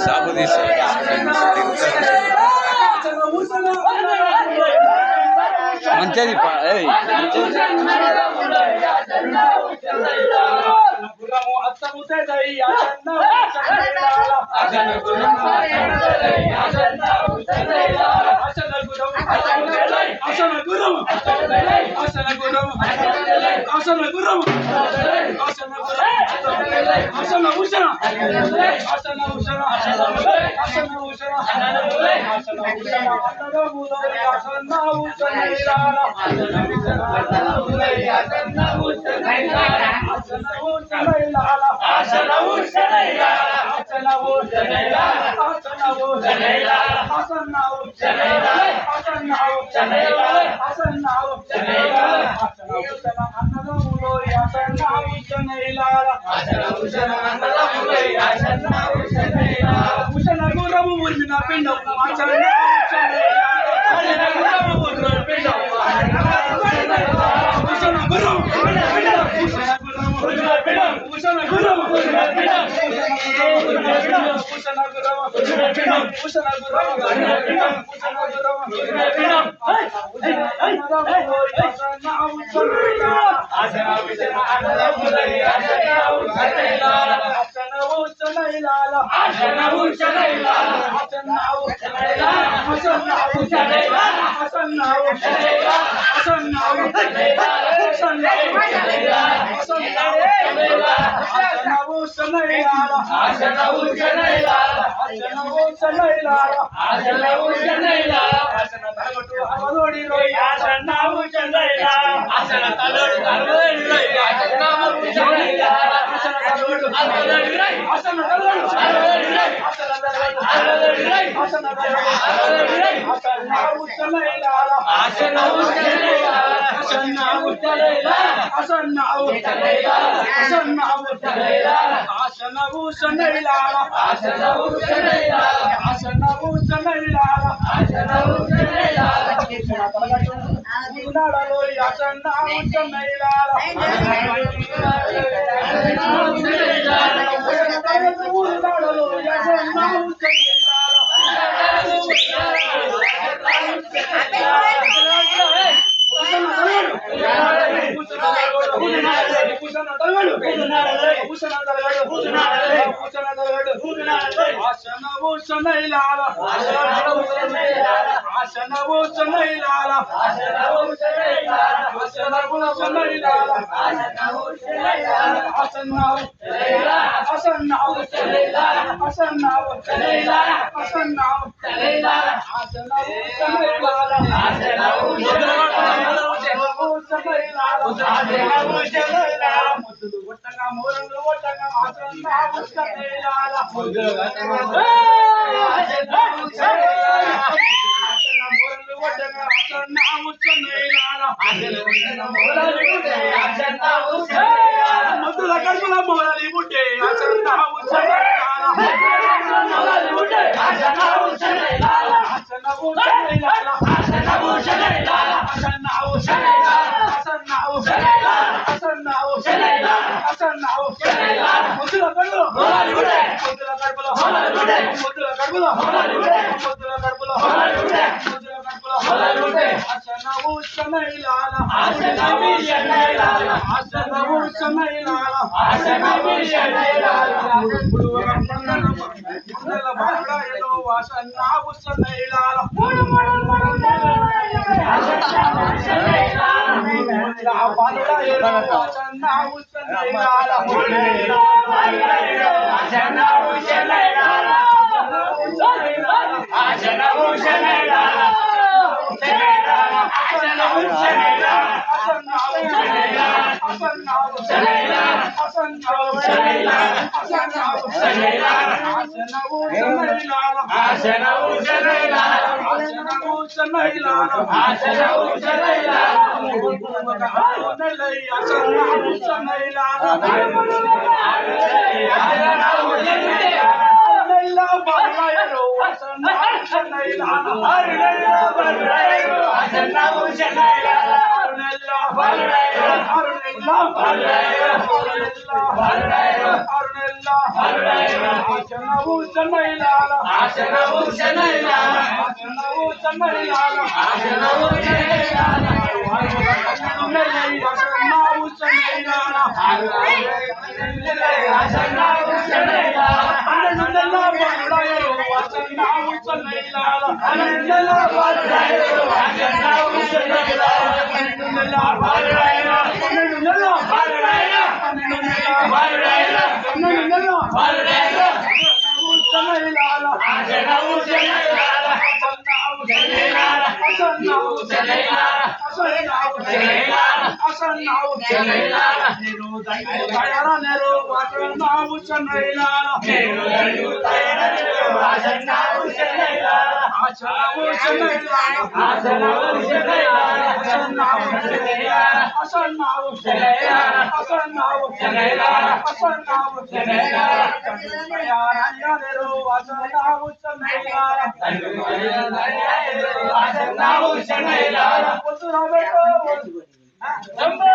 సాగు తీసి మంచిది ಎಲ್ಲ ಆಚರಣವು ಚೆನ್ನೈಲಾಲ ಆಶನವು ಚೆನ್ನೈಲಾಲ ಆಚರಣವು ಚೆನ್ನೈಲಾಲ ಆಶನವು ಚೆನ್ನೈಲಾಲ ಆಚರಣವು ಚೆನ್ನೈಲಾಲ ಆಶನವು ಚೆನ್ನೈಲಾಲ ಅಣ್ಣನೆಲ್ಲ ಬಾಳುಡಾಯರು ಆಚರಣವು ಚೆನ್ನೈಲಾಲ ಅಣ್ಣನೆಲ್ಲ ಬಾಳುಡಾಯರು ಆಚರಣವು ಚೆನ್ನೈಲಾಲ ಅಣ್ಣನೆಲ್ಲ ಬಾಳುಡಾಯರು ಅಣ್ಣನೆಲ್ಲ ಬಾಳುಡಾಯರು ಅಣ್ಣನೆಲ್ಲ ಬಾಳುಡಾಯರು ಅಣ್ಣನೆಲ್ಲ ಬಾಳುಡಾಯರು ಚೆನ್ನೈಲಾಲ ಆಶನವು ಚೆನ್ನೈಲಾಲ ಚೆನ್ನೈಲಾಲ ಅಸನ್ನಾವು ಚೆನ್ನೈಲಾಲ ಅಸನ್ನಾವು ಚೆನ್ನೈಲಾಲ ಅಸನ್ನಾವು ಚೆನ್ನೈಲಾಲ ನೀರು ದಂಡು ತಯಾರ ನೆರು ಆಚರಣವು ಚೆನ್ನೈಲಾಲ ನೀರು ದಂಡು ತಯಾರ ನೆರು ಆಚರಣವು ಚೆನ್ನೈಲಾಲ ಆಚರಣವು ಚೆನ್ನೈಲಾಲ ಆಚರಣವು ಚೆನ್ನೈಲಾಲ ಅಸನ್ನಾವು ಚೆನ್ನೈಲಾಲ ಅಸನ್ನಾವು ಚೆನ್ನೈಲಾಲ ಅಸನ್ನಾವು ಚೆನ್ನೈಲಾಲ ಅಸನ್ನಾವು ಚೆನ್ನೈಲಾಲ ತಯಾರ ನೆರು ಆಚರಣವು ಚೆನ್ನೈಲಾಲ ಆಚರಣವು ಚೆನ್ನೈಲಾಲ ಒಂದು ರವೆಟೋ ಶಂಭೋ